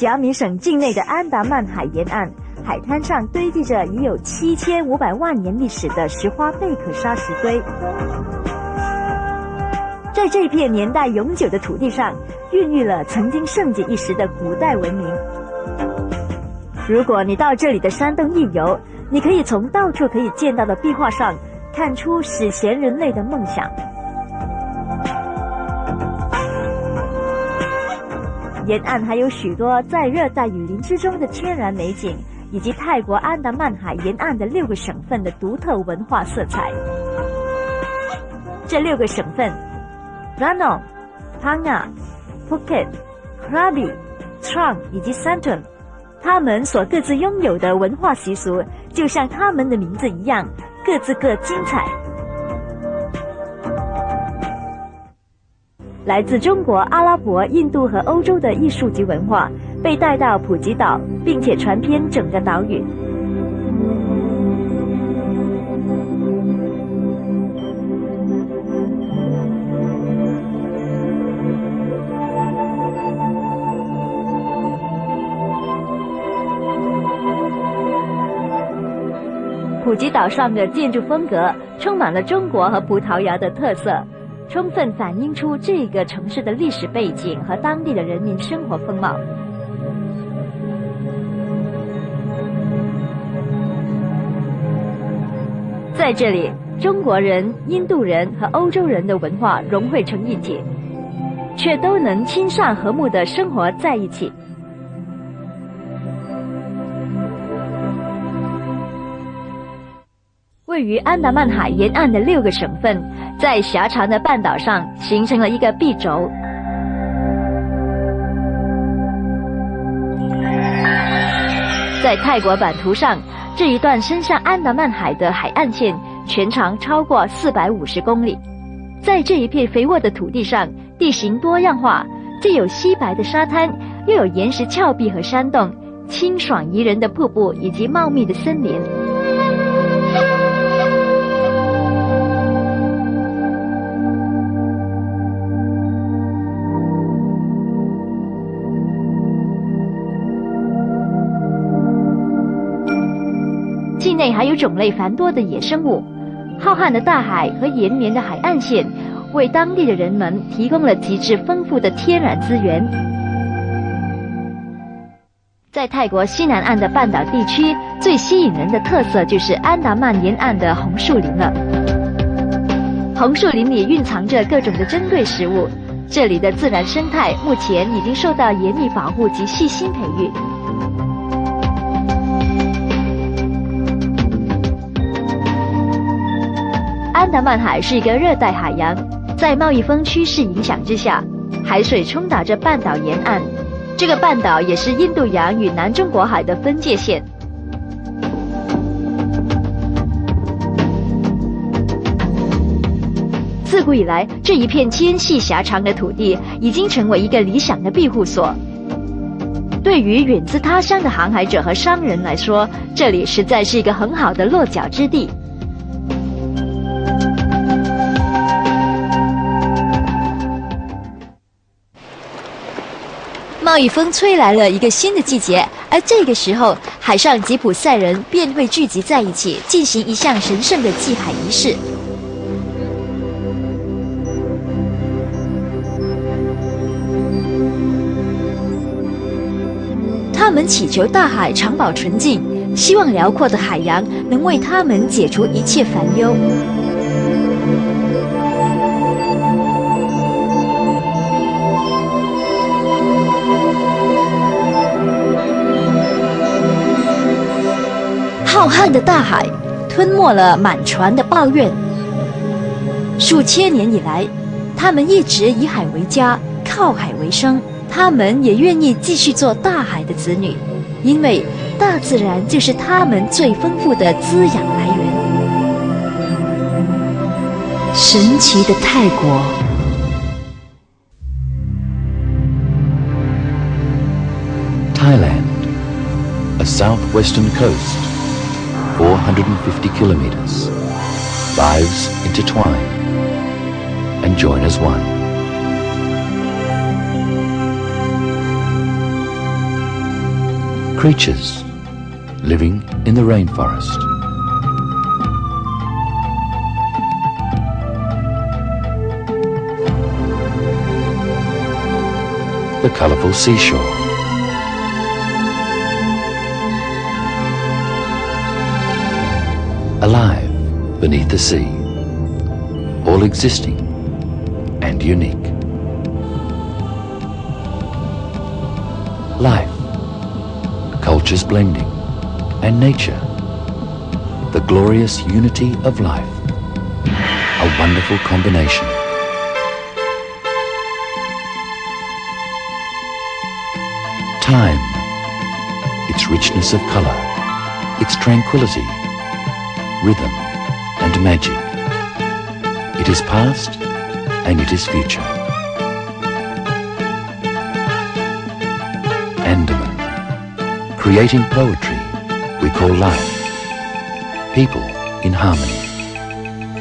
甲米省境内的安达曼海沿岸，海滩上堆积着已有7500万年历史的石花贝壳沙石堆。在这片年代永久的土地上，孕育了曾经盛极一时的古代文明。如果你到这里的山洞一游，你可以从到处可以见到的壁画上看出史前人类的梦想。沿岸还有许多在热带雨林之中的天然美景，以及泰国安达曼海沿岸的6个省份的独特文化色彩。这6个省份 Ranong、Panga、Phuket、Krabi、Trang 以及 Santon， 他们所各自拥有的文化习俗，就像他们的名字一样，各自各精彩。来自中国、阿拉伯、印度和欧洲的艺术及文化被带到普吉岛，并且传遍整个岛屿。普吉岛上的建筑风格充满了中国和葡萄牙的特色，充分反映出这个城市的历史背景和当地的人民生活风貌。在这里，中国人、印度人和欧洲人的文化融汇成一体，却都能亲善和睦地生活在一起。位于安达曼海沿岸的6个省份，在狭长的半岛上形成了一个臂轴。在泰国版图上，这一段伸向安达曼海的海岸线全长超过450公里。在这一片肥沃的土地上，地形多样化，既有稀白的沙滩，又有岩石峭壁和山洞，清爽宜人的瀑布以及茂密的森林。境内还有种类繁多的野生物，浩瀚的大海和延绵的海岸线为当地的人们提供了极致丰富的天然资源。在泰国西南岸的半岛地区，最吸引人的特色就是安达曼沿岸的红树林了。红树林里蕴藏着各种的珍贵食物，这里的自然生态目前已经受到严密保护及细心培育。安达曼海是一个热带海洋，在贸易风趋势影响之下，海水冲打着半岛沿岸。这个半岛也是印度洋与南中国海的分界线。自古以来，这一片纤细狭长的土地已经成为一个理想的庇护所。对于远自他乡的航海者和商人来说，这里实在是一个很好的落脚之地。贸易风吹来了一个新的季节，而这个时候，海上吉普赛人便会聚集在一起，进行一项神圣的祭海仪式。他们祈求大海长保纯净，希望辽阔的海洋能为他们解除一切烦忧。浩瀚的大海吞没了满船的抱怨。数千年以来，他们一直以海为家，靠海为生。他们也愿意继续做大海的子女，因为大自然就是他们最丰富的滋养来源。神奇的泰国。Thailand, a southwestern coast, 450 kilometers. Lives intertwine and join as one. Creatures living in the rainforest. The colourful seashore. Alive beneath the sea, all existing and unique. Life, cultures blending, and nature, the glorious unity of life, a wonderful combination. Time, its richness of colour, its tranquility, rhythm and magic. It is past and it is future. Andaman, creating poetry we call life, people in harmony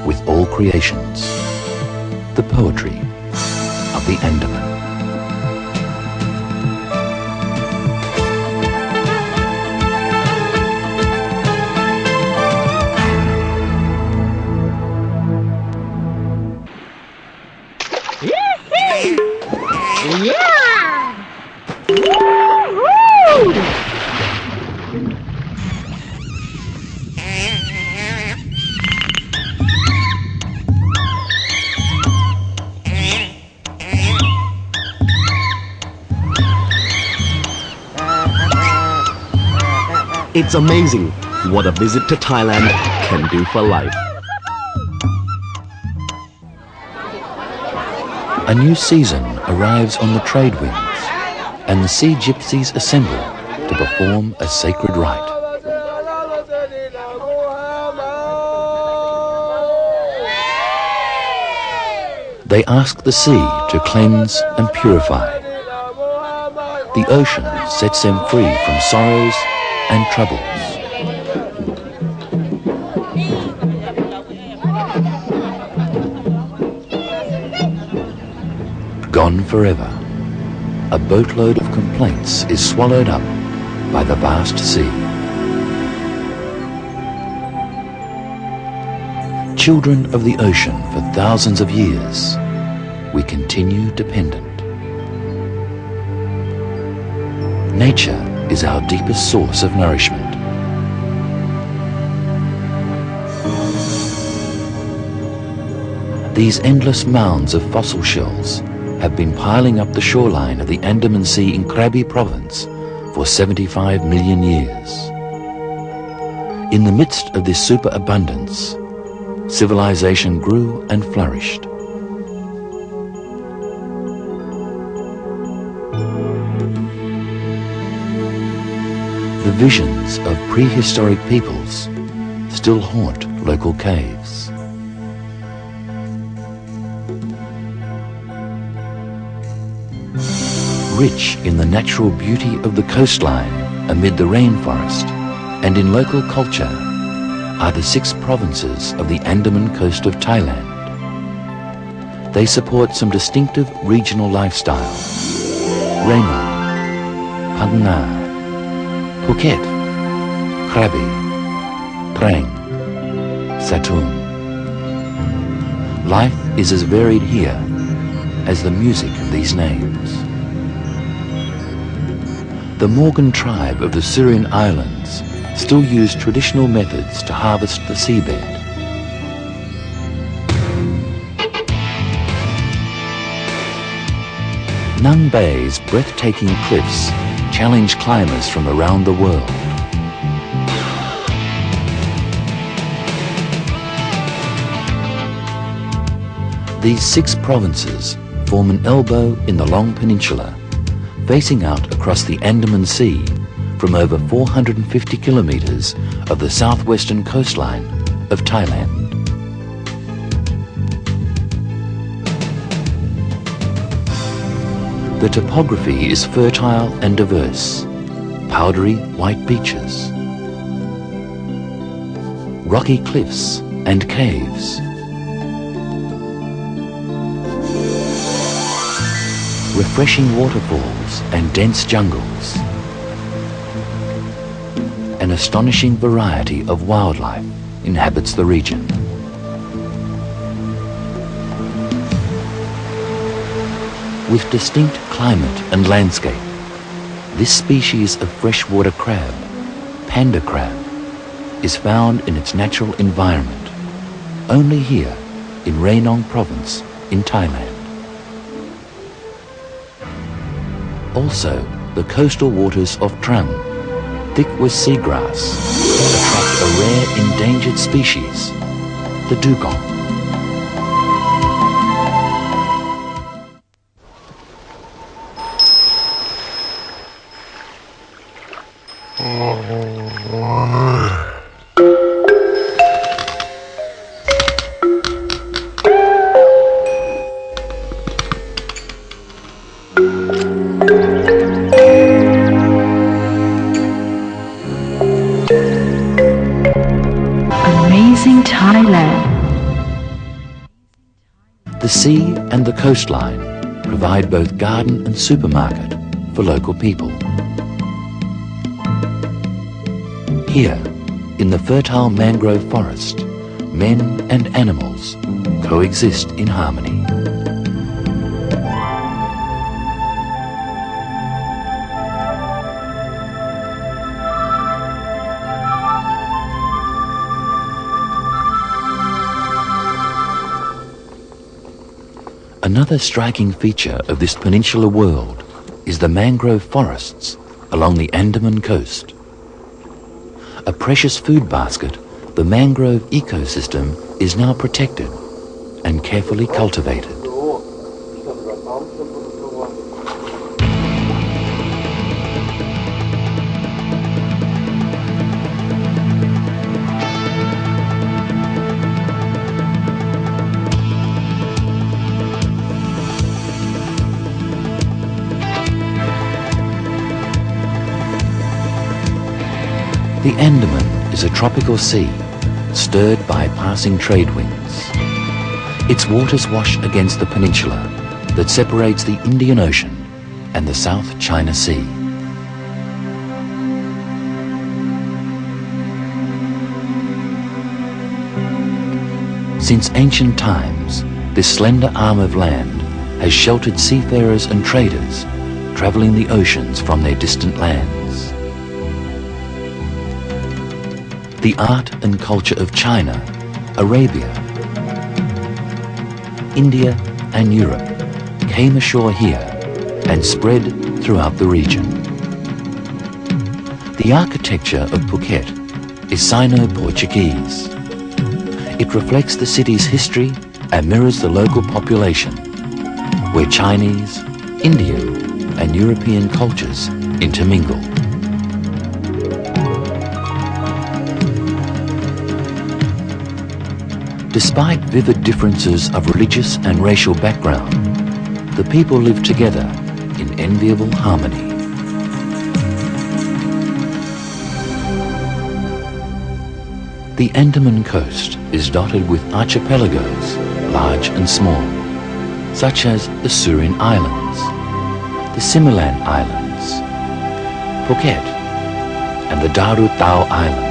with all creations, the poetry of the Andaman. It's amazing what a visit to Thailand can do for life. A new season arrives on the trade winds, and the sea gypsies assemble to perform a sacred rite. They ask the sea to cleanse and purify. The ocean sets them free from sorrows and troubles. Gone forever, a boatload of complaints is swallowed up by the vast sea. Children of the ocean for thousands of years, we continue dependent. Nature is our deepest source of nourishment. These endless mounds of fossil shells have been piling up the shoreline of the Andaman Sea in Krabi province for 75 million years. In the midst of this superabundance, civilization grew and flourished. The visions of prehistoric peoples still haunt local caves. Rich in the natural beauty of the coastline amid the rainforest and in local culture are the 6 provinces of the Andaman coast of Thailand. They support some distinctive regional lifestyles. Raymond, Phang Phuket, Krabi, Trang, Satun. Life is as varied here as the music of these names. The Morgan tribe of the Syrian islands still use traditional methods to harvest the seabed. Nung Bay's breathtaking cliffs challenge climbers from around the world. These 6 provinces form an elbow in the long peninsula, facing out across the Andaman Sea from over 450 kilometers of the southwestern coastline of Thailand. The topography is fertile and diverse. Powdery white beaches, rocky cliffs and caves, refreshing waterfalls and dense jungles. an astonishing variety of wildlife inhabits the region. With distinct climate and landscape, this species of freshwater crab, panda crab, is found in its natural environment, only here in Raenong province in Thailand. Also, the coastal waters of Trang, thick with seagrass, attract a rare endangered species, the dugong. Amazing Thailand. The sea and the coastline provide both garden and supermarket for local people. Here, in the fertile mangrove forest, men and animals coexist in harmony. Another striking feature of this peninsular world is the mangrove forests along the Andaman coast. A precious food basket, the mangrove ecosystem is now protected and carefully cultivated. The Andaman is a tropical sea, stirred by passing trade winds. Its waters wash against the peninsula that separates the Indian Ocean and the South China Sea. Since ancient times, this slender arm of land has sheltered seafarers and traders travelling the oceans from their distant lands. The art and culture of China, Arabia, India and Europe came ashore here and spread throughout the region. The architecture of Phuket is Sino-Portuguese. It reflects the city's history and mirrors the local population, where Chinese, Indian and European cultures intermingle. Despite vivid differences of religious and racial background, the people live together in enviable harmony. The Andaman coast is dotted with archipelagos, large and small, such as the Surin Islands, the Similan Islands, Phuket, and the Daru Tao Islands.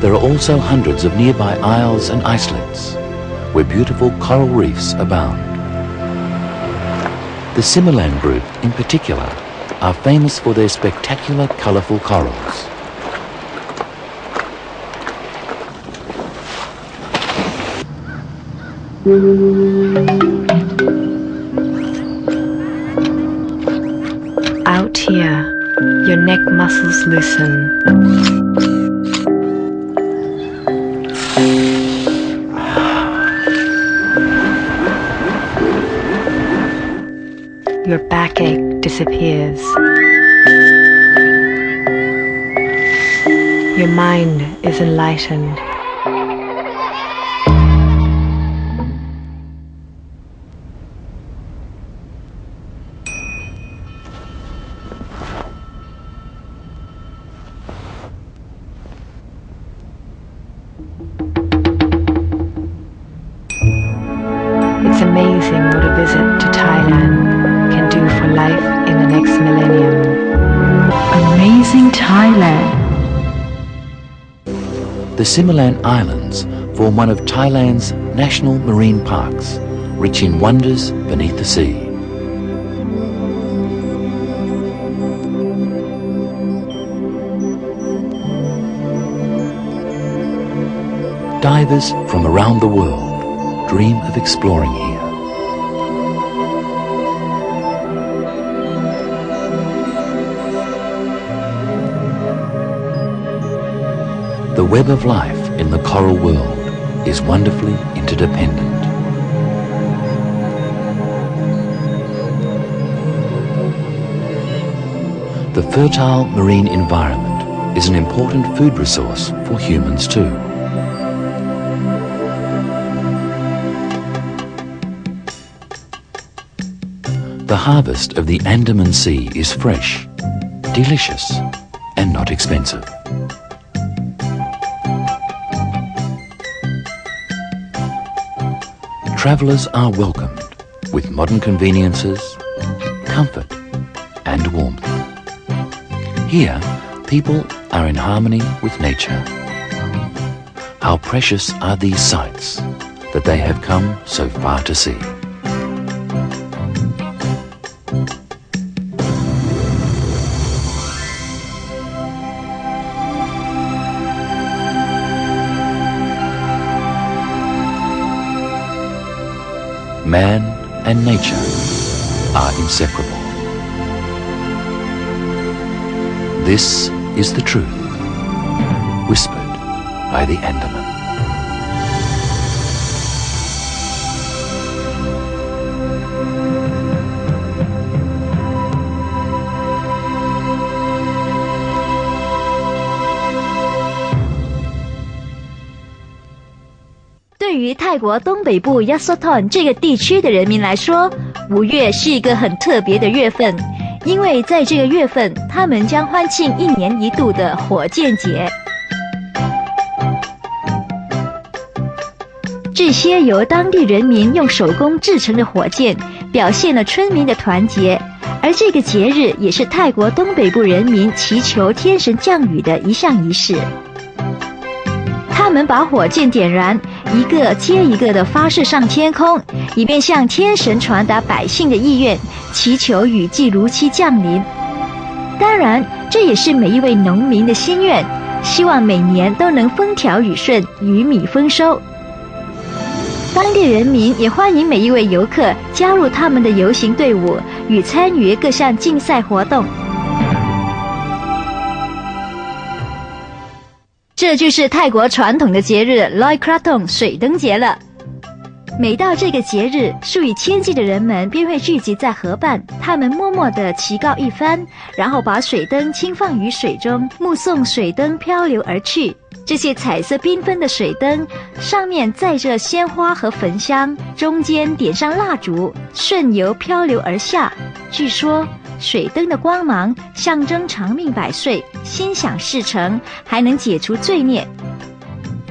There are also hundreds of nearby isles and islets, where beautiful coral reefs abound. The Similan group, in particular, are famous for their spectacular colourful corals. Out here, your neck muscles loosen. Your backache disappears. Your mind is enlightened. It's amazing what a visit to Thailand can do for life in the next millennium. Amazing Thailand. The Similan Islands form one of Thailand's national marine parks, rich in wonders beneath the sea. Divers from around the world dream of exploring here. The web of life in the coral world is wonderfully interdependent. The fertile marine environment is an important food resource for humans too. The harvest of the Andaman Sea is fresh, delicious, and not expensive. Travellers are welcomed with modern conveniences, comfort, and warmth. Here, people are in harmony with nature. How precious are these sights that they have come so far to see. Man and nature are inseparable. This is the truth, whispered by the Andaman. 对于泰国东北部 Yasothon 这个地区的人民来说，5月是一个很特别的月份，因为在这个月份，他们将欢庆1年1度的火箭节。这些由当地人民用手工制成的火箭，表现了村民的团结，而这个节日也是泰国东北部人民祈求天神降雨的一项仪式。他们把火箭点燃，一个接一个地发射上天空，以便向天神传达百姓的意愿，祈求雨季如期降临。当然，这也是每一位农民的心愿，希望每年都能风调雨顺，鱼米丰收。当地人民也欢迎每一位游客加入他们的游行队伍，与参与各项竞赛活动。这就是泰国传统的节日 Loy Krathong 水灯节了。每到这个节日，数以千计的人们便会聚集在河畔，他们默默地祈告一番，然后把水灯轻放于水中，目送水灯漂流而去。这些彩色缤纷的水灯上面载着鲜花和焚香，中间点上蜡烛，顺流漂流而下。据说水灯的光芒象征长命百岁，心想事成，还能解除罪孽。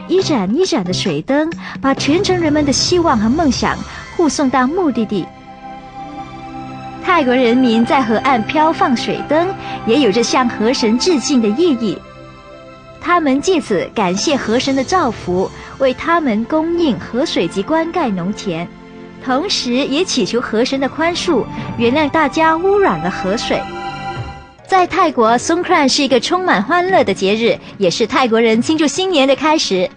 一盏一盏的水灯把全城人们的希望和梦想护送到目的地。泰国人民在河岸飘放水灯，也有着向河神致敬的意义。他们借此感谢河神的造福，为他们供应河水及灌溉农田，同时也祈求河神的宽恕，原谅大家污染了河水。在泰国 Songkran 是一个充满欢乐的节日，也是泰国人庆祝新年的开始，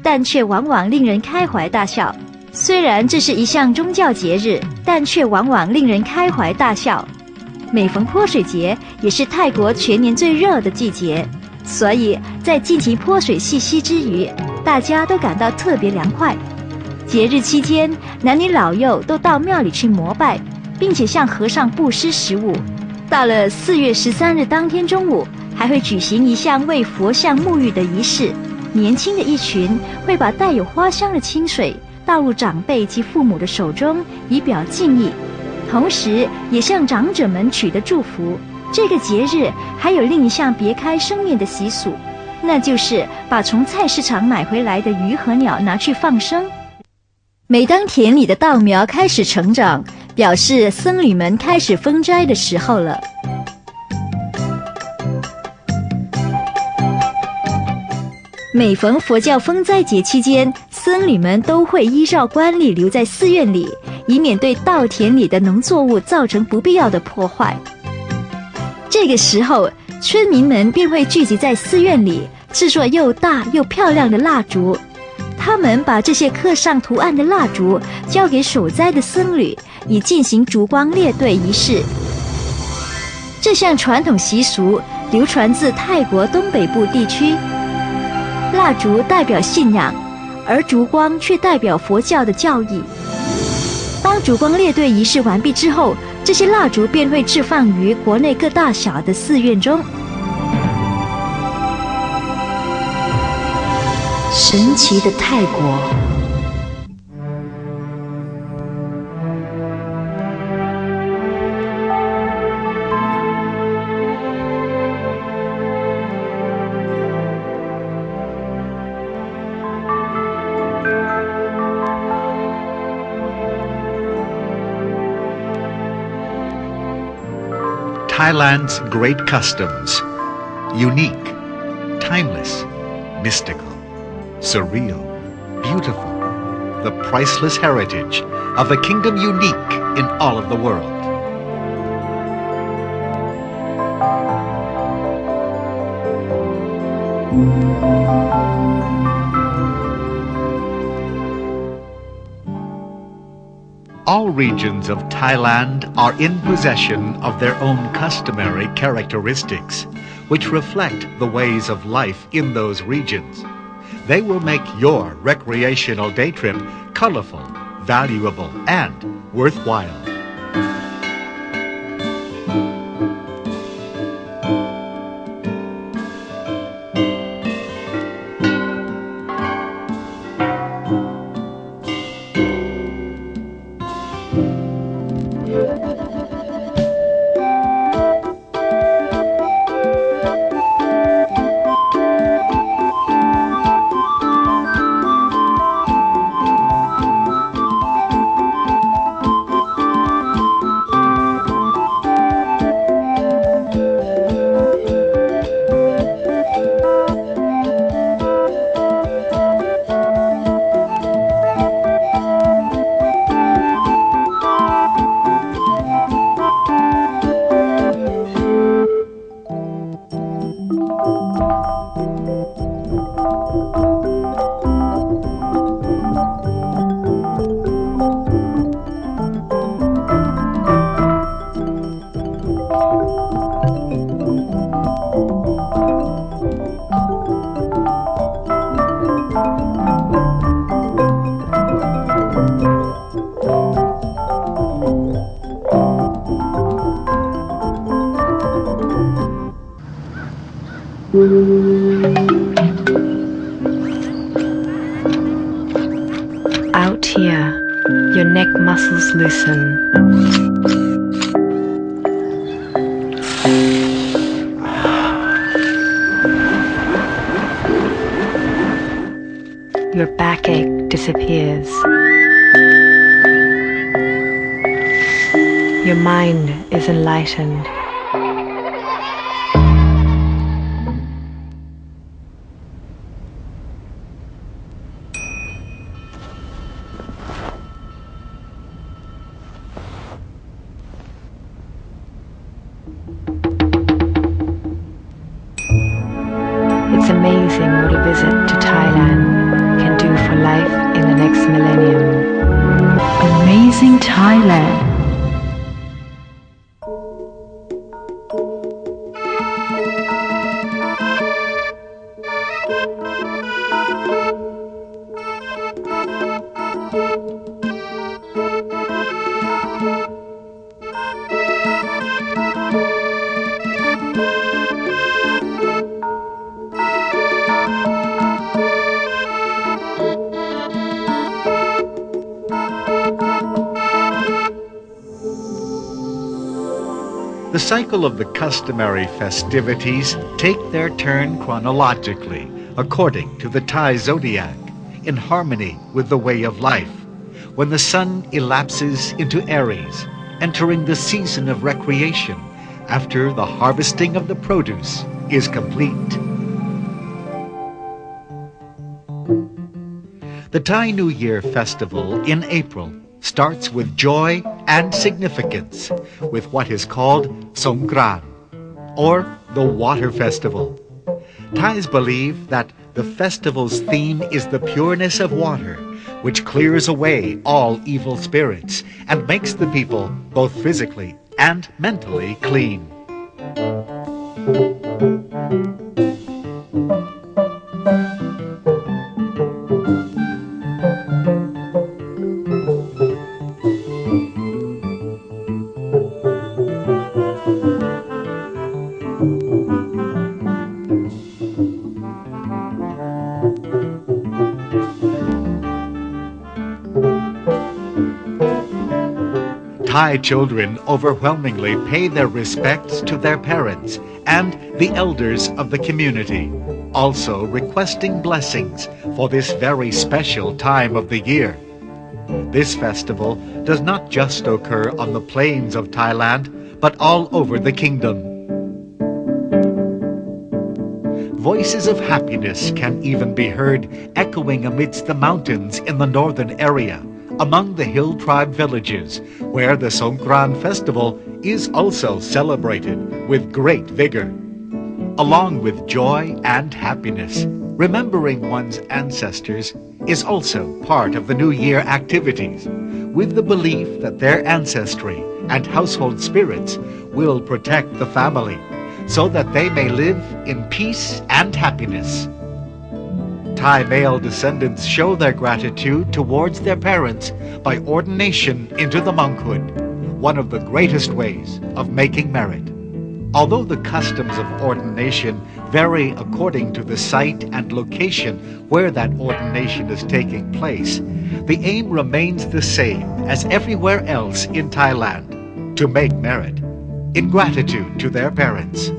但却往往令人开怀大笑。虽然这是一项宗教节日，但却往往令人开怀大笑。每逢泼水节，也是泰国全年最热的季节，所以在进行泼水戏息之余，大家都感到特别凉快。节日期间，男女老幼都到庙里去膜拜，并且向和尚布施食物。到了4月13日当天中午，还会举行一项为佛像沐浴的仪式。年轻的一群会把带有花香的清水倒入长辈及父母的手中，以表敬意，同时也向长者们取得祝福。这个节日还有另一项别开生面的习俗，那就是把从菜市场买回来的鱼和鸟拿去放生。每当田里的稻苗开始成长，表示僧侣们开始封斋的时候了。每逢佛教风灾节期间，僧侣们都会依照惯例留在寺院里，以免对稻田里的农作物造成不必要的破坏。这个时候，村民们便会聚集在寺院里，制作又大又漂亮的蜡烛。他们把这些刻上图案的蜡烛交给守斋的僧侣，以进行烛光列队仪式。这项传统习俗流传自泰国东北部地区。蜡烛代表信仰，而烛光却代表佛教的教义。当烛光列队仪式完毕之后，这些蜡烛便会置放于国内各大小的寺院中。神奇的泰国。Thailand's great customs, unique, timeless, mystical, surreal, beautiful, the priceless heritage of a kingdom unique in all of the world. All regions of Thailand are in possession of their own customary characteristics, which reflect the ways of life in those regions. They will make your recreational day trip colorful, valuable, and worthwhile. Out here, your neck muscles loosen. Your backache disappears. Your mind is enlightened. It's amazing what a visit to Thailand can do for life in the next millennium. Amazing Thailand. The cycle of the customary festivities take their turn chronologically, according to the Thai zodiac, in harmony with the way of life, when the sun elapses into Aries, entering the season of recreation after the harvesting of the produce is complete. The Thai New Year festival in April starts with joy and significance with what is called Songkran, or the Water Festival. Thais believe that the festival's theme is the pureness of water, which clears away all evil spirits and makes the people both physically and mentally clean. Thai children overwhelmingly pay their respects to their parents and the elders of the community, also requesting blessings for this very special time of the year. This festival does not just occur on the plains of Thailand, but all over the kingdom. Voices of happiness can even be heard echoing amidst the mountains in the northern area, among the hill tribe villages, where the Songkran festival is also celebrated with great vigor. Along with joy and happiness, remembering one's ancestors is also part of the New Year activities, with the belief that their ancestry and household spirits will protect the family, so that they may live in peace and happiness. Thai male descendants show their gratitude towards their parents by ordination into the monkhood, one of the greatest ways of making merit. Although the customs of ordination vary according to the site and location where that ordination is taking place, the aim remains the same as everywhere else in Thailand, to make merit, in gratitude to their parents.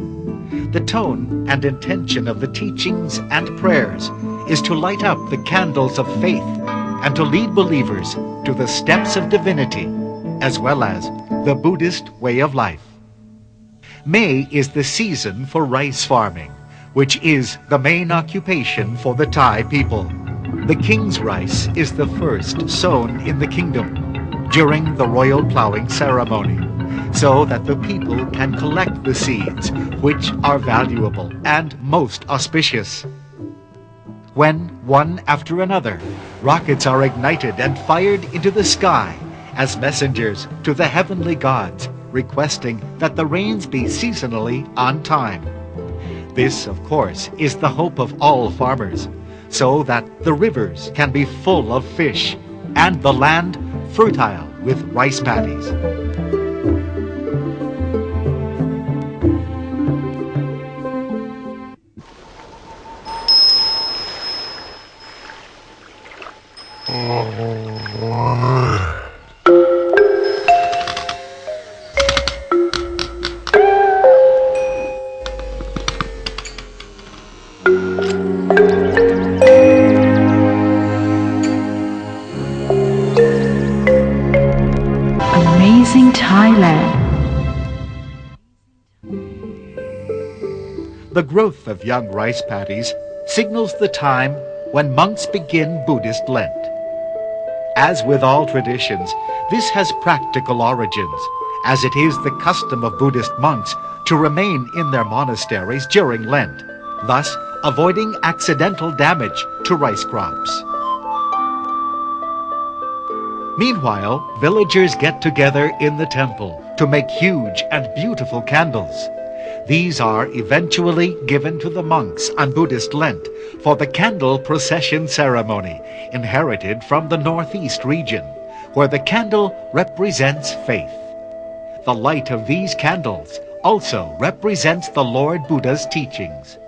The tone and intention of the teachings and prayers is to light up the candles of faith and to lead believers to the steps of divinity, as well as the Buddhist way of life. May is the season for rice farming, which is the main occupation for the Thai people. The king's rice is the first sown in the kingdom during the royal plowing ceremony, so that the people can collect the seeds, which are valuable and most auspicious. When, one after another, rockets are ignited and fired into the sky as messengers to the heavenly gods, requesting that the rains be seasonally on time. This, of course, is the hope of all farmers, so that the rivers can be full of fish and the land fertile with rice paddies. Amazing Thailand. The growth of young rice paddies signals the time when monks begin Buddhist Lent. As with all traditions, this has practical origins, as it is the custom of Buddhist monks to remain in their monasteries during Lent, thus avoiding accidental damage to rice crops. Meanwhile, villagers get together in the temple to make huge and beautiful candles. These are eventually given to the monks on Buddhist Lent for the candle procession ceremony, inherited from the northeast region, where the candle represents faith. The light of these candles also represents the Lord Buddha's teachings,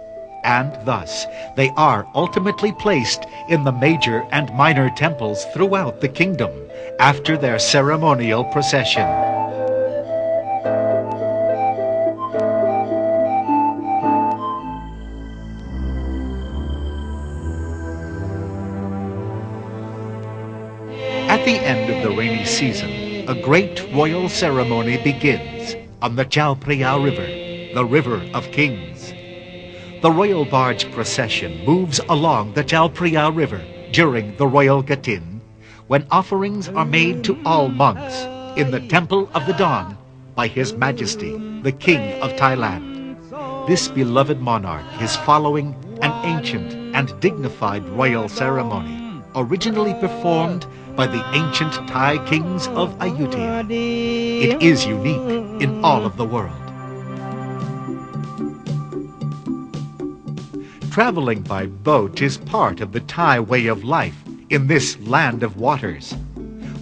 and thus they are ultimately placed in the major and minor temples throughout the kingdom after their ceremonial procession. At the end of the rainy season, a great royal ceremony begins on the Chao Phraya River, the River of Kings. The royal barge procession moves along the Chao Phraya River during the royal Gatin, when offerings are made to all monks in the Temple of the Dawn by His Majesty, the King of Thailand. This beloved monarch is following an ancient and dignified royal ceremony, originally performed by the ancient Thai kings of Ayutthaya. It is unique in all of the world. Traveling by boat is part of the Thai way of life in this land of waters.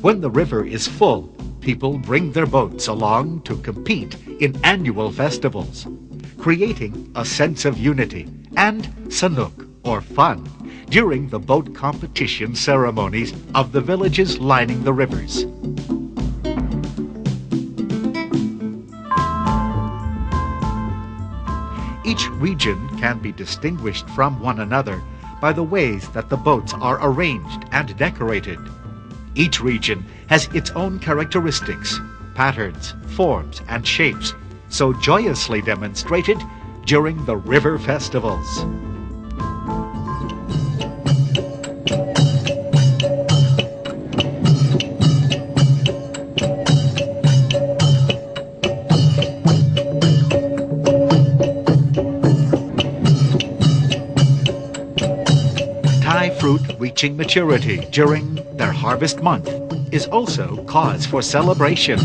When the river is full, people bring their boats along to compete in annual festivals, creating a sense of unity and sanuk, or fun, during the boat competition ceremonies of the villages lining the rivers. Each region can be distinguished from one another by the ways that the boats are arranged and decorated. Each region has its own characteristics, patterns, forms, and shapes, so joyously demonstrated during the river festivals. Thai fruit reaching maturity during their harvest month is also cause for celebration.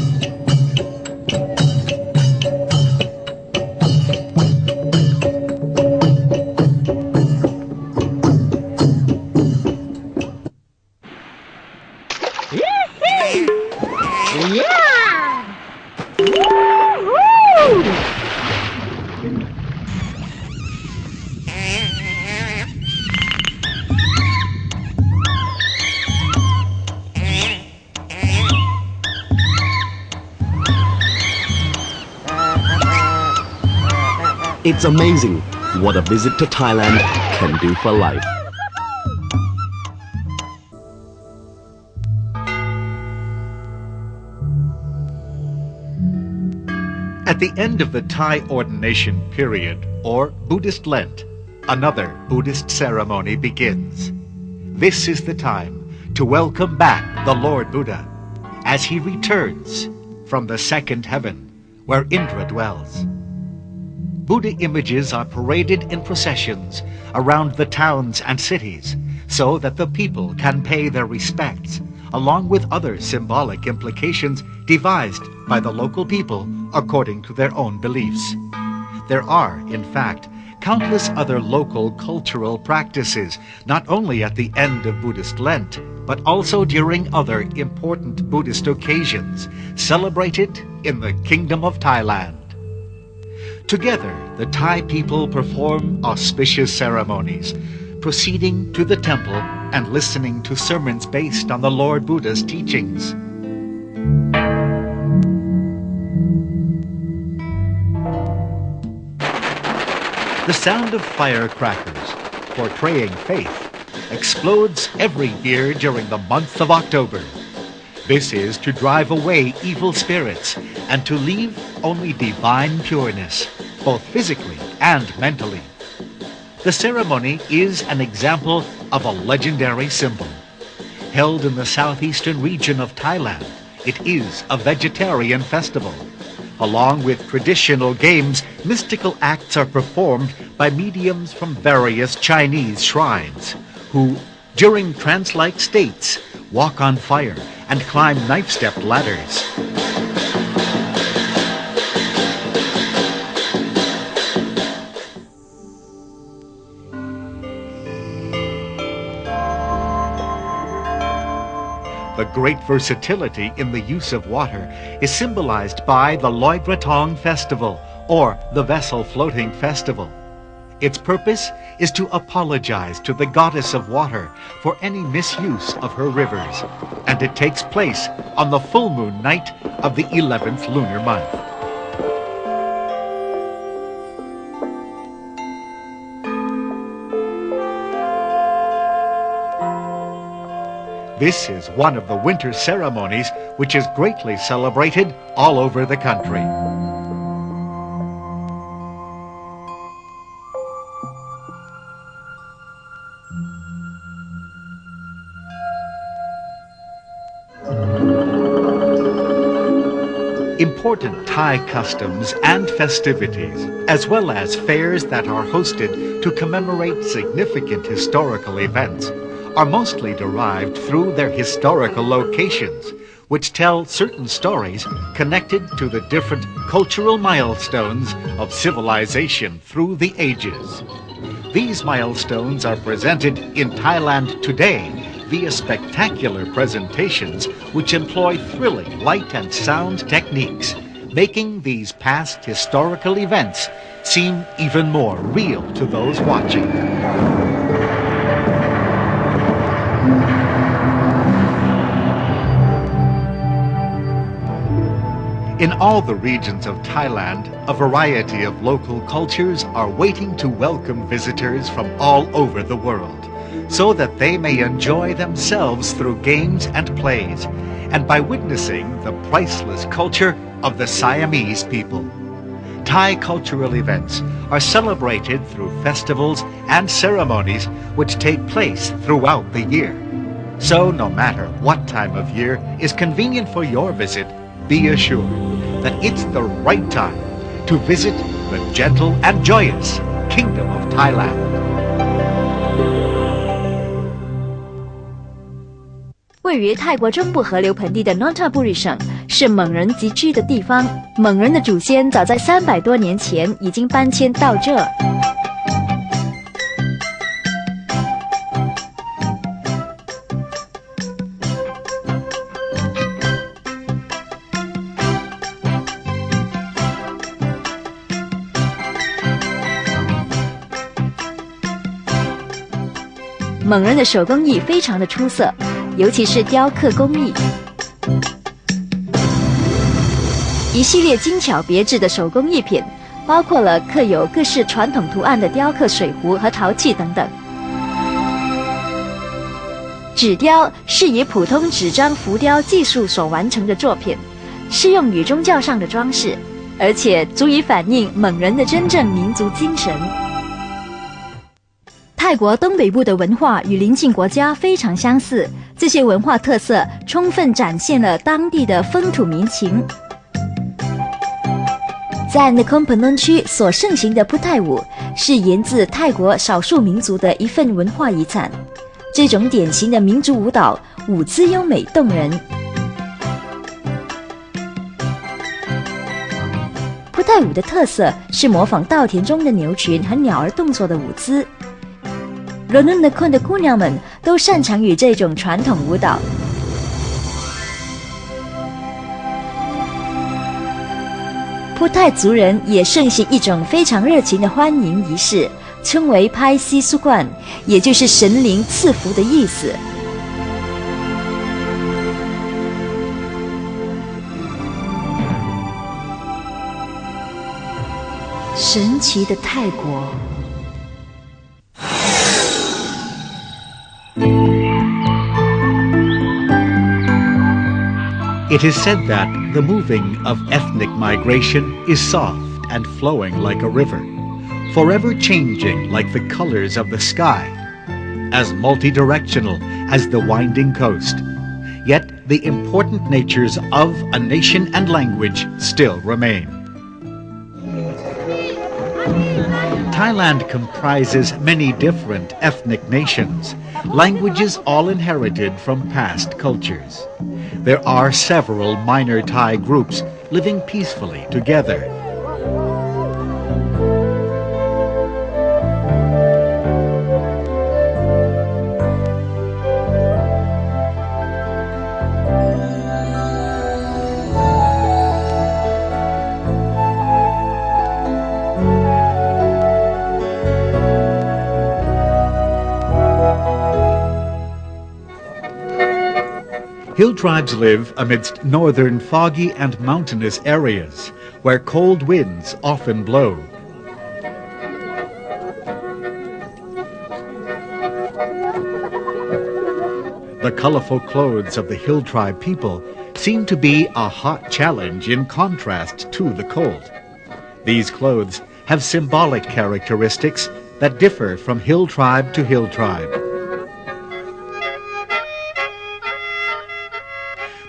It's amazing what a visit to Thailand can do for life. At the end of the Thai ordination period, or Buddhist Lent, another Buddhist ceremony begins. This is the time to welcome back the Lord Buddha as he returns from the second heaven where Indra dwells. Buddha images are paraded in processions around the towns and cities so that the people can pay their respects, along with other symbolic implications devised by the local people according to their own beliefs. There are, in fact, countless other local cultural practices, not only at the end of Buddhist Lent, but also during other important Buddhist occasions celebrated in the Kingdom of Thailand. Together, the Thai people perform auspicious ceremonies, proceeding to the temple and listening to sermons based on the Lord Buddha's teachings. The sound of firecrackers, portraying faith, explodes every year during the month of October. This is to drive away evil spirits and to leave only divine pureness, both physically and mentally. The ceremony is an example of a legendary symbol. Held in the southeastern region of Thailand, it is a vegetarian festival. Along with traditional games, mystical acts are performed by mediums from various Chinese shrines, who, during trance-like states, walk on fire and climb knife-stepped ladders. The great versatility in the use of water is symbolized by the Loi Krathong Festival, or the Vessel Floating Festival. Its purpose is to apologize to the goddess of water for any misuse of her rivers, and it takes place on the full moon night of the 11th lunar month. This is one of the winter ceremonies which is greatly celebrated all over the country. important Thai customs and festivities, as well as fairs that are hosted to commemorate significant historical events, are mostly derived through their historical locations, which tell certain stories connected to the different cultural milestones of civilization through the ages. These milestones are presented in Thailand today via spectacular presentations which employ thrilling light and sound techniques, making these past historical events seem even more real to those watching. In all the regions of Thailand, a variety of local cultures are waiting to welcome visitors from all over the world, so that they may enjoy themselves through games and plays, and by witnessing the priceless culture of the Siamese people. Thai cultural events are celebrated through festivals and ceremonies which take place throughout the year. So no matter what time of year is convenient for your visit, be assured that it's the right time to visit the gentle and joyous Kingdom of Thailand. 位于泰国中部河流盆地的 Nonthaburi 省是蒙人集居的地方。蒙人的祖先早在300多年前已经搬迁到这。蒙人的手工艺非常的出色，尤其是雕刻工艺。一系列精巧别致的手工艺品，包括了刻有各式传统图案的雕刻水壶和陶器等等。纸雕是以普通纸张浮雕技术所完成的作品，适用于宗教上的装饰，而且足以反映蒙人的真正民族精神。泰国东北部的文化与邻近国家非常相似，这些文化特色充分展现了当地的风土民情。在 Nakhon Phanom 区所盛行的扑泰舞，是源自泰国少数民族的一份文化遗产。这种典型的民族舞蹈，舞姿优美动人。扑泰舞的特色是模仿稻田中的牛群和鸟儿动作的舞姿。Ranun Nakhon 的姑娘们都擅长于这种传统舞蹈。扑泰族人也盛行一种非常热情的欢迎仪式，称为拍西苏冠，也就是神灵赐福的意思。神奇的泰国。It is said that the moving of ethnic migration is soft and flowing like a river, forever changing like the colors of the sky, as multidirectional as the winding coast. Yet the important natures of a nation and language still remain. Thailand comprises many different ethnic nations, languages all inherited from past cultures. There are several minor Thai groups living peacefully together. Hill tribes live amidst northern foggy and mountainous areas, where cold winds often blow. The colorful clothes of the Hill tribe people seem to be a hot challenge in contrast to the cold. These clothes have symbolic characteristics that differ from Hill tribe to Hill tribe.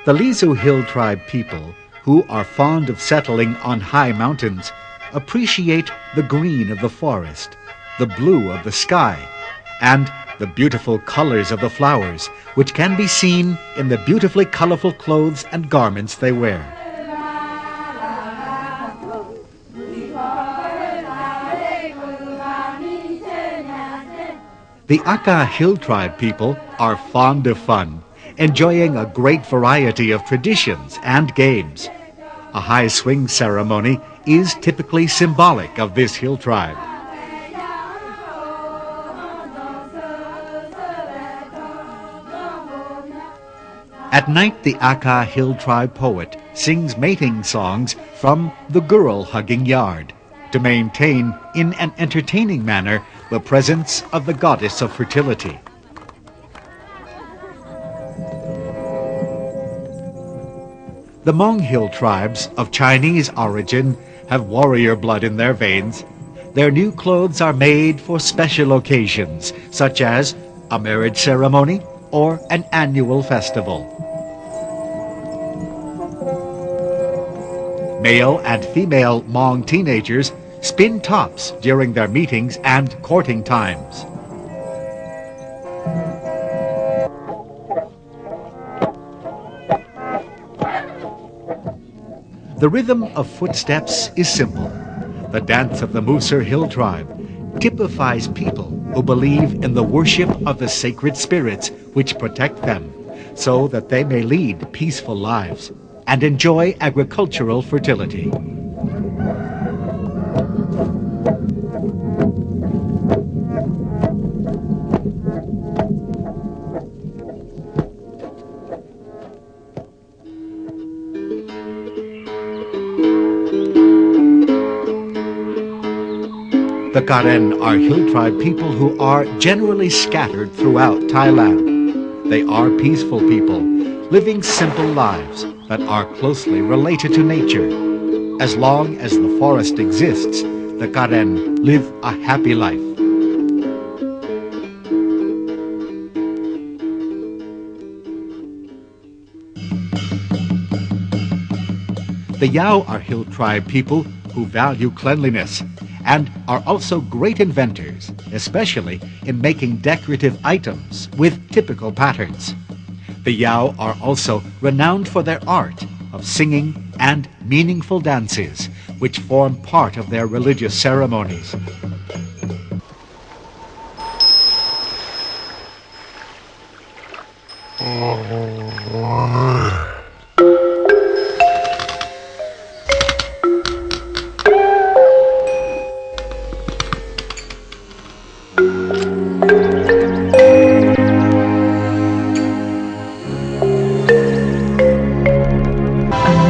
The Lisu Hill tribe people who are fond of settling on high mountains, appreciate the green of the forest, the blue of the sky, and the beautiful colors of the flowers, which can be seen in the beautifully colorful clothes and garments they wear. The Aka Hill Tribe people are fond of fun, enjoying a great variety of traditions and games. A high swing ceremony is typically symbolic of this hill tribe. At night, the Aka Hill Tribe poet sings mating songs from the girl-hugging yard to maintain, in an entertaining manner, the presence of the goddess of fertility. The Hmong Hill tribes of Chinese origin have warrior blood in their veins. Their new clothes are made for special occasions, such as a marriage ceremony or an annual festival. Male and female Hmong teenagers spin tops during their meetings and courting times. The rhythm of footsteps is simple. The dance of the Musser Hill tribe typifies people who believe in the worship of the sacred spirits which protect them, so that they may lead peaceful lives and enjoy agricultural fertility. The Karen are hill tribe people who are generally scattered throughout Thailand. They are peaceful people, living simple lives that are closely related to nature. As long as the forest exists, the Karen live a happy life. The Yao are hill tribe people who value cleanliness and are also great inventors, especially in making decorative items with typical patterns. The Yao are also renowned for their art of singing and meaningful dances, which form part of their religious ceremonies.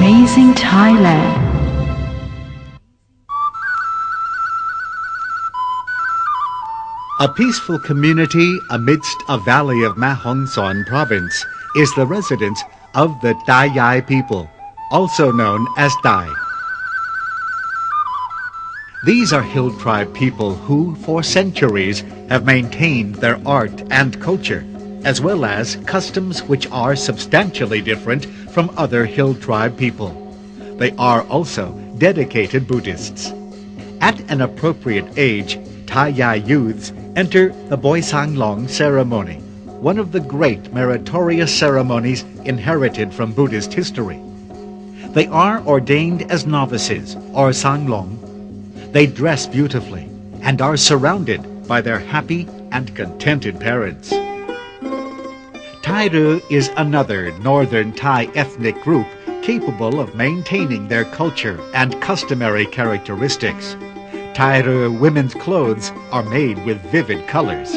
Amazing Thailand. A peaceful community amidst a valley of Ma Hong Son province is the residence of the Thai Yai people, also known as Thai. These are hill tribe people who, for centuries, have maintained their art and culture, as well as customs which are substantially different from other hill tribe people. They are also dedicated Buddhists. At an appropriate age, Thai Yai youths enter the Boi Sang Long ceremony, one of the great meritorious ceremonies inherited from Buddhist history. They are ordained as novices, or Sang Long. They dress beautifully and are surrounded by their happy and contented parents. Thai Ru is another northern Thai ethnic group capable of maintaining their culture and customary characteristics. Thai Ru women's clothes are made with vivid colors.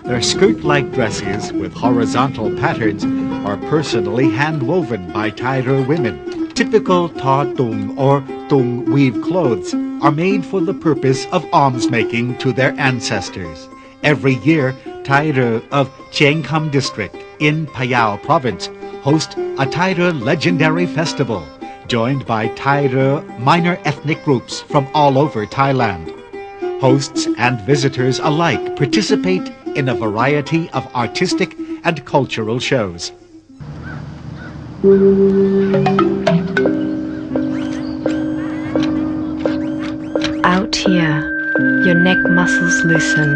Their skirt-like dresses with horizontal patterns are personally hand-woven by Thai Ru women. Typical Tha Tung or Tung weave clothes are made for the purpose of alms-making to their ancestors. Every year, Thai Ru of Chiang Kham district in Phayao province host a Thai Ru legendary festival, joined by Thai Ru minor ethnic groups from all over Thailand. Hosts and visitors alike participate in a variety of artistic and cultural shows. neck muscles loosen.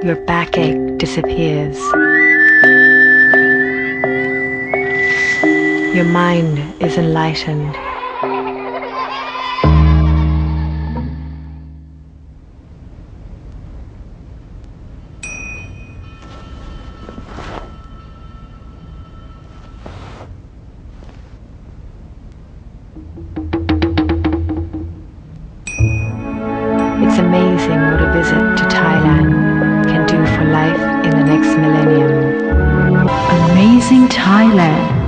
Your backache disappears. Your mind is enlightened. It's amazing what a visit to Thailand can do for life in the next millennium. Amazing Thailand.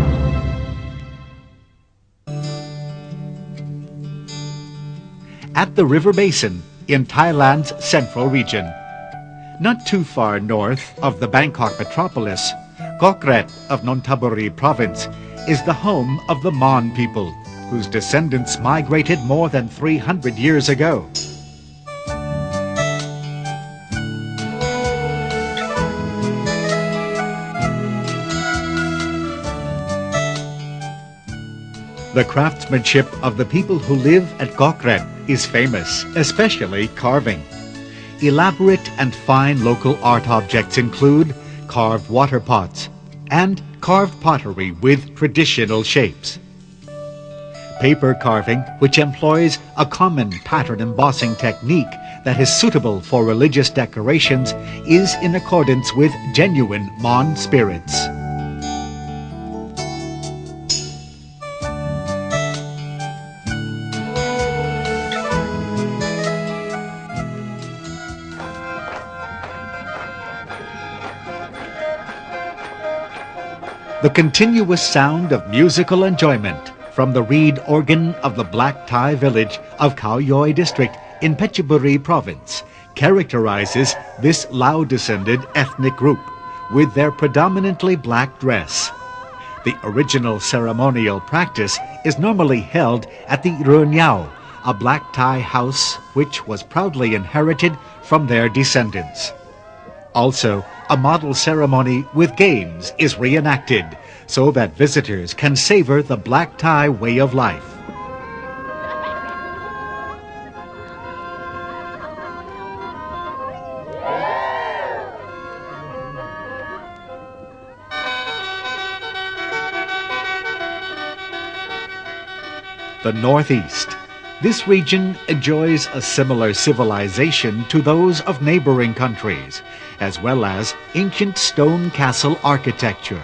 At the river basin in Thailand's central region. Not too far north of the Bangkok metropolis, Kokret of Nonthaburi province is the home of the Mon people, whose descendants migrated more than 300 years ago. The craftsmanship of the people who live at Kokret is famous, especially carving. Elaborate and fine local art objects include carved water pots and carved pottery with traditional shapes. Paper carving, which employs a common pattern embossing technique that is suitable for religious decorations, is in accordance with genuine Mon spirits. The continuous sound of musical enjoyment from the reed organ of the Black Thai village of Khao Yoi district in Phetchaburi province characterizes this Lao-descended ethnic group with their predominantly black dress. The original ceremonial practice is normally held at the Runyao, a Black Thai house which was proudly inherited from their descendants. Also, a model ceremony with games is reenacted so that visitors can savor the Black Thai way of life. The Northeast. This region enjoys a similar civilization to those of neighboring countries, as well as ancient stone castle architecture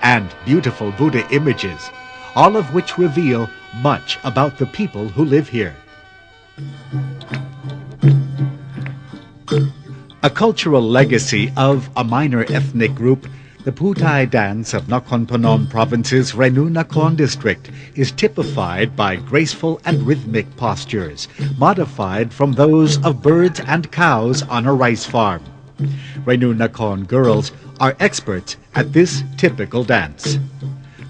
and beautiful Buddha images, all of which reveal much about the people who live here. A cultural legacy of a minor ethnic group, the Puthai dance of Nakhon Phanom province's Renu Nakhon district is typified by graceful and rhythmic postures, modified from those of birds and cows on a rice farm. Renu Nakhon girls are experts at this typical dance.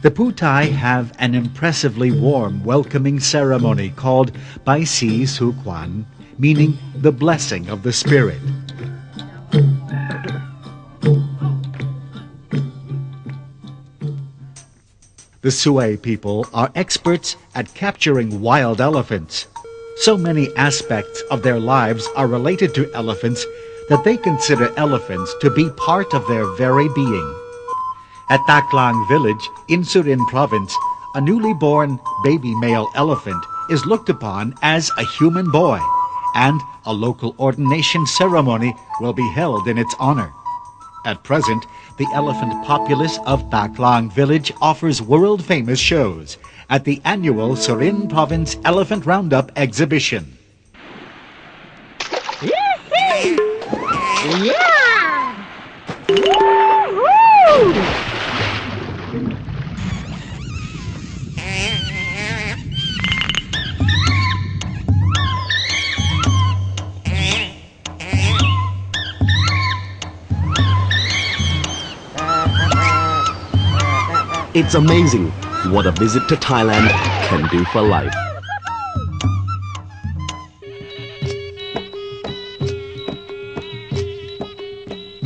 The Puthai have an impressively warm, welcoming ceremony called Bai Si Su Kwan, meaning the blessing of the spirit. The Sue people are experts at capturing wild elephants. So many aspects of their lives are related to elephants that they consider elephants to be part of their very being. At Taklang village in Surin province, a newly born baby male elephant is looked upon as a human boy, and a local ordination ceremony will be held in its honor. At present, the elephant populace of Taklang village offers world-famous shows at the annual Surin Province Elephant Roundup exhibition. It's amazing what a visit to Thailand can do for life.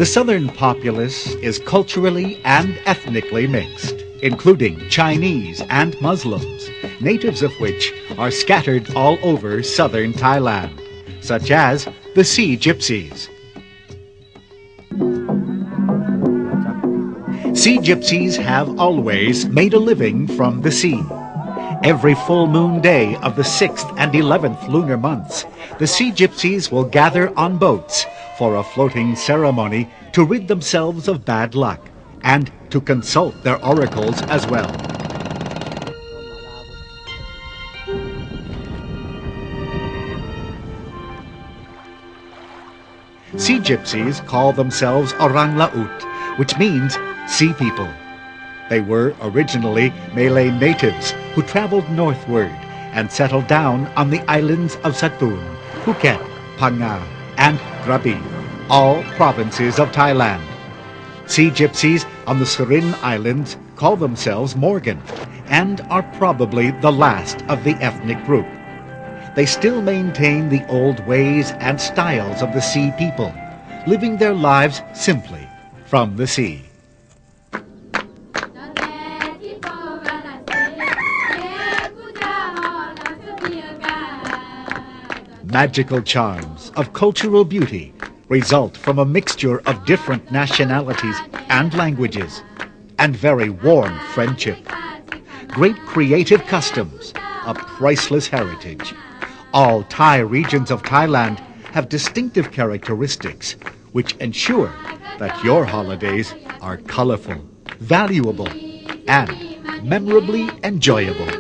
The southern populace is culturally and ethnically mixed, including Chinese and Muslims, natives of which are scattered all over southern Thailand, such as the Sea Gypsies. Sea Gypsies have always made a living from the sea. Every full moon day of the 6th and 11th lunar months, the Sea Gypsies will gather on boats for a floating ceremony to rid themselves of bad luck and to consult their oracles as well. Sea Gypsies call themselves Orang Laut, which means sea people. They were originally Malay natives who traveled northward and settled down on the islands of Satun, Phuket, Phang and Krabi, all provinces of Thailand. Sea Gypsies on the Surin Islands call themselves Morgan and are probably the last of the ethnic group. They still maintain the old ways and styles of the sea people, living their lives simply from the sea. Magical charms of cultural beauty result from a mixture of different nationalities and languages, and very warm friendship. Great creative customs, a priceless heritage. All Thai regions of Thailand have distinctive characteristics which ensure that your holidays are colorful, valuable, and memorably enjoyable. "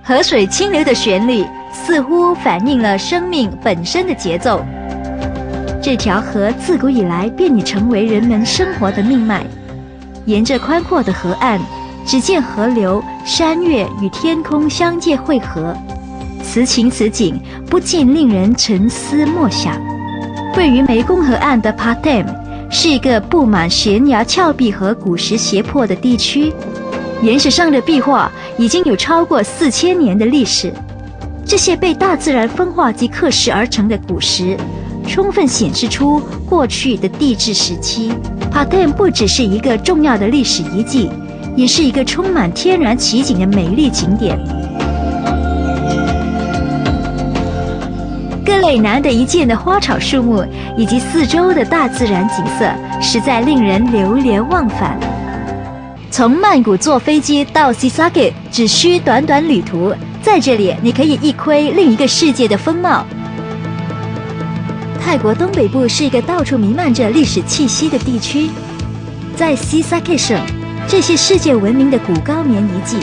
河水清流的旋律似乎反映了生命本身的节奏。这条河自古以来便已成为人们生活的命脉。沿着宽阔的河岸，只见河流、山岳与天空相界汇合，此情此景，不禁令人沉思默想。位于湄公河岸的 Pathum 是一个布满悬崖峭壁和古石胁迫的地区，岩石上的壁画已经有超过4000年的历史。这些被大自然风化及刻蚀而成的古石，充分显示出过去的地质时期。Pathum 不只是一个重要的历史遗迹，也是一个充满天然奇景的美丽景点。各类难得一见的花草树木以及四周的大自然景色，实在令人流连忘返。从曼谷坐飞机到 Sisake 只需短短旅途，在这里你可以一窥另一个世界的风貌。泰国东北部是一个到处弥漫着历史气息的地区，在 Sisake 省，这些世界闻名的古高棉遗迹，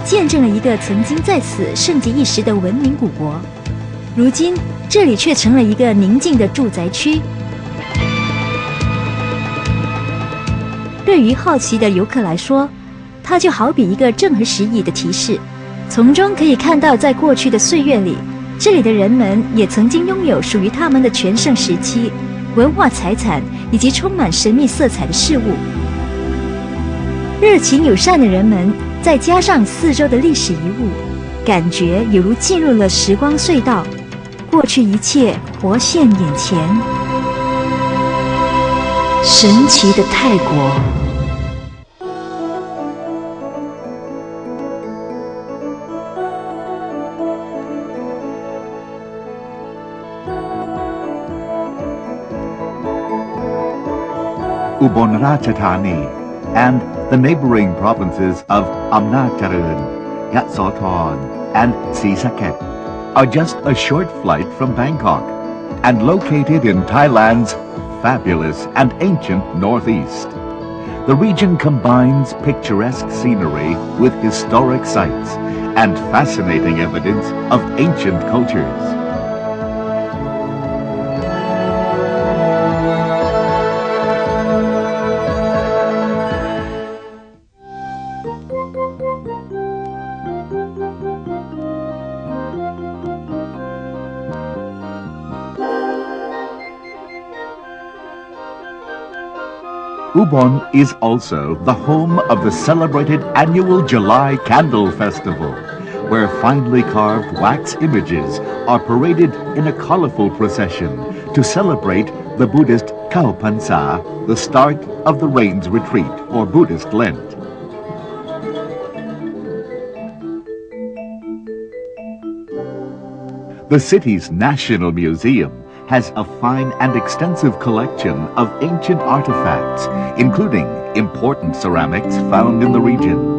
见证了一个曾经在此盛极一时的文明古国。如今，这里却成了一个宁静的住宅区。对于好奇的游客来说，它就好比一个正合时宜的提示，从中可以看到在过去的岁月里，这里的人们也曾经拥有属于他们的全盛时期、文化财产以及充满神秘色彩的事物。热情友善的人们，再加上四周的历史遗物，感觉犹如进入了时光隧道，过去一切活现眼前。神奇的泰国。Ubon Ratchathani and the neighboring provinces of Amnacharan, Yatsothon, and Sisaket are just a short flight from Bangkok and located in Thailand's fabulous and ancient northeast. The region combines picturesque scenery with historic sites and fascinating evidence of ancient cultures. Ubon is also the home of the celebrated annual July Candle Festival, where finely carved wax images are paraded in a colorful procession to celebrate the Buddhist Khao Phansa, the start of the Rains Retreat or Buddhist Lent. The city's National Museum has a fine and extensive collection of ancient artifacts, including important ceramics found in the region.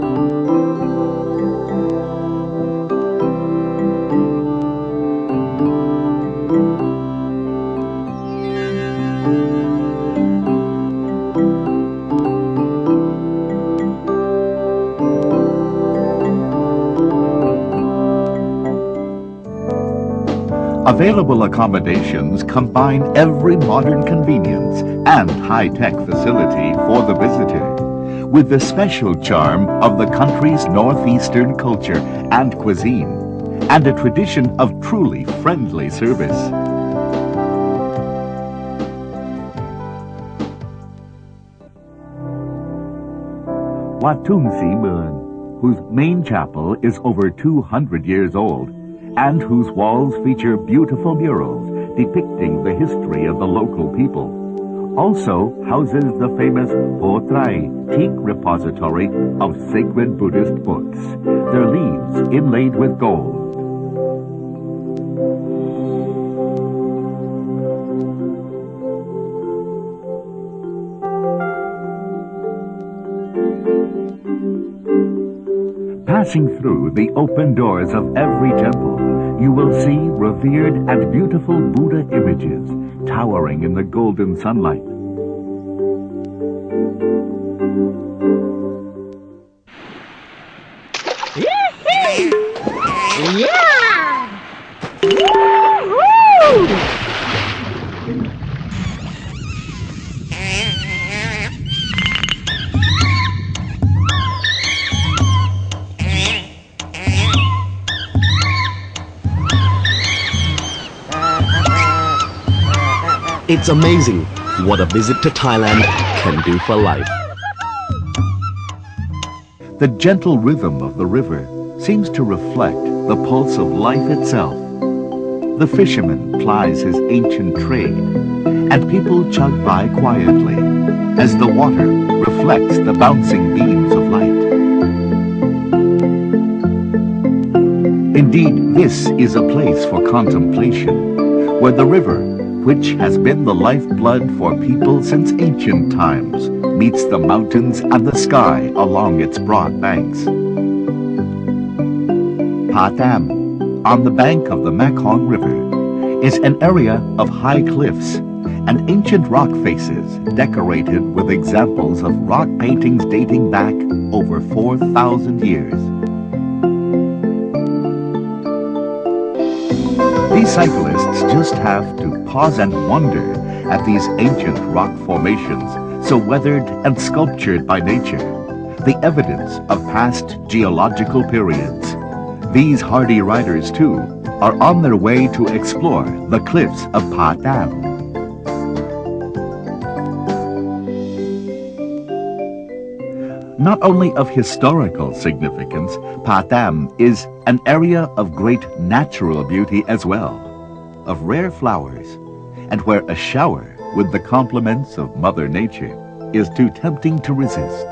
Available accommodations combine every modern convenience and high-tech facility for the visitor, with the special charm of the country's northeastern culture and cuisine, and a tradition of truly friendly service. Wat Tung Si Mueang, whose main chapel is over 200 years old, and whose walls feature beautiful murals depicting the history of the local people, also houses the famous Po Trai teak repository of sacred Buddhist books, their leaves inlaid with gold. Passing through the open doors of every temple, you will see revered and beautiful Buddha images towering in the golden sunlight. It's amazing what a visit to Thailand can do for life. The gentle rhythm of the river seems to reflect the pulse of life itself. The fisherman plies his ancient trade, and people chug by quietly as the water reflects the bouncing beams of light. Indeed, this is a place for contemplation, where the river, which has been the lifeblood for people since ancient times, meets the mountains and the sky along its broad banks. Pa Tham, on the bank of the Mekong River, is an area of high cliffs and ancient rock faces decorated with examples of rock paintings dating back over 4,000 years. These cyclists just have to pause and wonder at these ancient rock formations, so weathered and sculptured by nature, the evidence of past geological periods. These hardy riders, too, are on their way to explore the cliffs of Pa Tham. Not only of historical significance, Pa Tham is an area of great natural beauty as well, of rare flowers, and where a shower with the compliments of Mother Nature is too tempting to resist.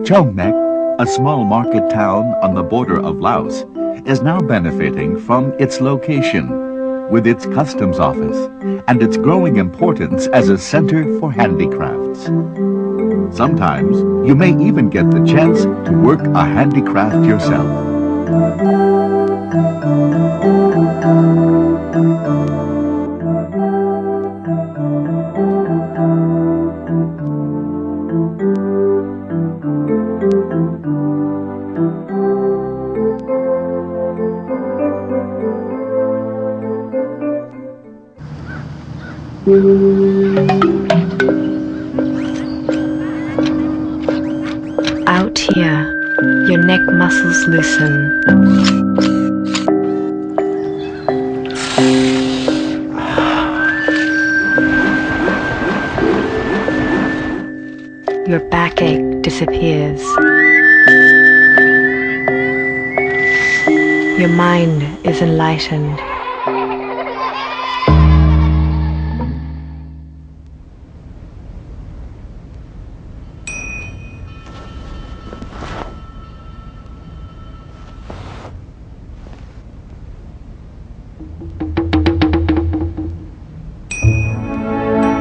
Chong Mek, a small market town on the border of Laos, is now benefiting from its location, with its customs office and its growing importance as a center for handicrafts. Sometimes you may even get the chance to work a handicraft yourself. neck muscles loosen. Your backache disappears. Your mind is enlightened.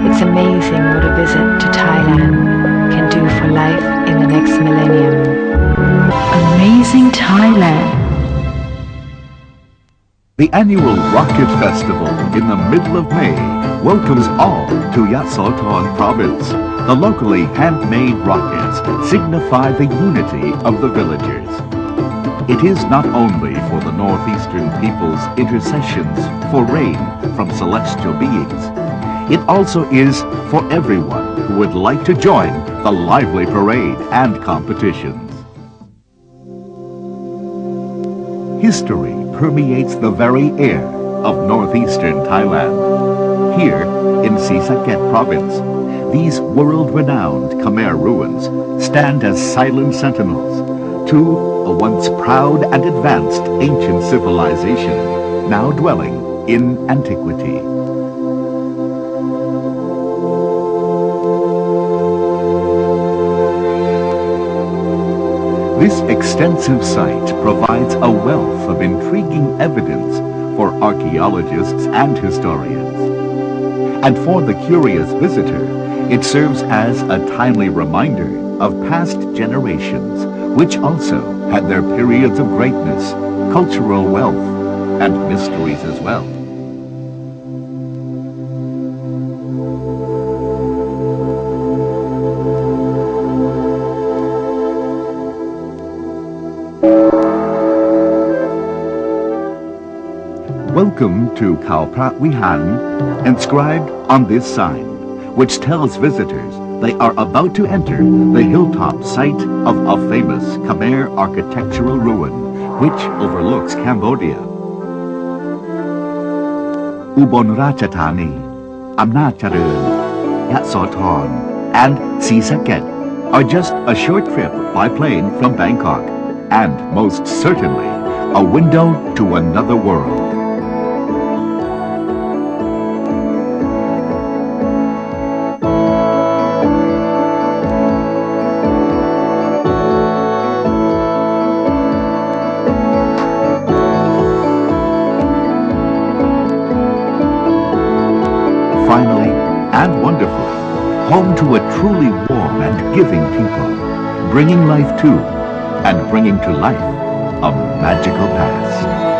It's amazing what a visit to Thailand can do for life in the next millennium. Amazing Thailand. The annual Rocket Festival in the middle of May welcomes all to Yasothon province. The locally handmade rockets signify the unity of the villagers. It is not only for the northeastern people's intercessions for rain from celestial beings, it also is for everyone who would like to join the lively parade and competitions. History permeates the very air of northeastern Thailand. Here, in Sisaket province, these world-renowned Khmer ruins stand as silent sentinels to a once proud and advanced ancient civilization, now dwelling in antiquity. This extensive site provides a wealth of intriguing evidence for archaeologists and historians. And for the curious visitor, it serves as a timely reminder of past generations, which also had their periods of greatness, cultural wealth, and mysteries as well. Welcome to Khao Prat Vihan, inscribed on this sign, which tells visitors they are about to enter the hilltop site of a famous Khmer architectural ruin, which overlooks Cambodia. Ubon Ratchathani, Amnat Chareun, Yasothon, and Sisaket are just a short trip by plane from Bangkok, and most certainly a window to another world. Finally, and wonderfully, home to a truly warm and giving people, bringing life to, and bringing to life, a magical past.